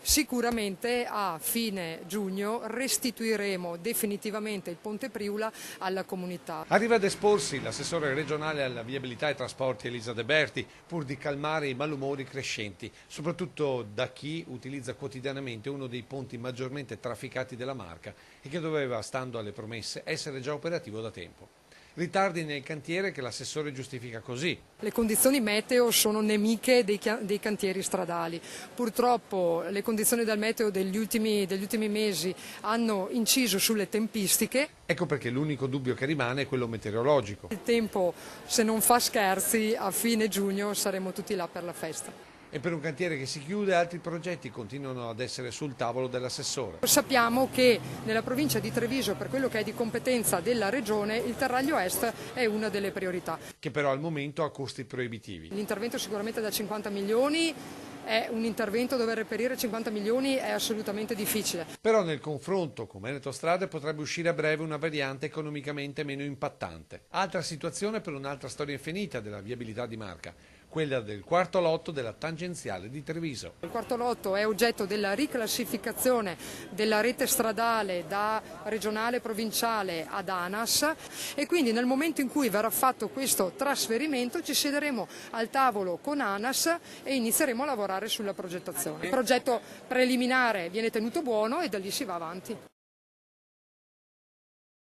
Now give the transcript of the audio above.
Sicuramente a fine giugno restituiremo definitivamente il Ponte Priula alla comunità. Arriva ad esporsi l'assessore regionale alla viabilità e trasporti Elisa De Berti, pur di calmare i malumori crescenti, soprattutto da chi utilizza quotidianamente uno dei ponti maggiormente trafficati della Marca e che doveva, stando alle promesse, essere già operativo da tempo. Ritardi nel cantiere che l'assessore giustifica così. Le condizioni meteo sono nemiche dei cantieri stradali. Purtroppo le condizioni del meteo degli ultimi mesi hanno inciso sulle tempistiche. Ecco perché l'unico dubbio che rimane è quello meteorologico. Il tempo, se non fa scherzi, a fine giugno saremo tutti là per la festa. E per un cantiere che si chiude, altri progetti continuano ad essere sul tavolo dell'assessore. Sappiamo che nella provincia di Treviso, per quello che è di competenza della regione, il Terraglio Est è una delle priorità. Che però al momento ha costi proibitivi. L'intervento sicuramente da 50 milioni è un intervento dove reperire 50 milioni è assolutamente difficile. Però nel confronto con Veneto Strade potrebbe uscire a breve una variante economicamente meno impattante. Altra situazione per un'altra storia infinita della viabilità di Marca, quella del quarto lotto della tangenziale di Treviso. Il quarto lotto è oggetto della riclassificazione della rete stradale da regionale provinciale ad ANAS e quindi nel momento in cui verrà fatto questo trasferimento ci siederemo al tavolo con ANAS e inizieremo a lavorare sulla progettazione. Il progetto preliminare viene tenuto buono e da lì si va avanti.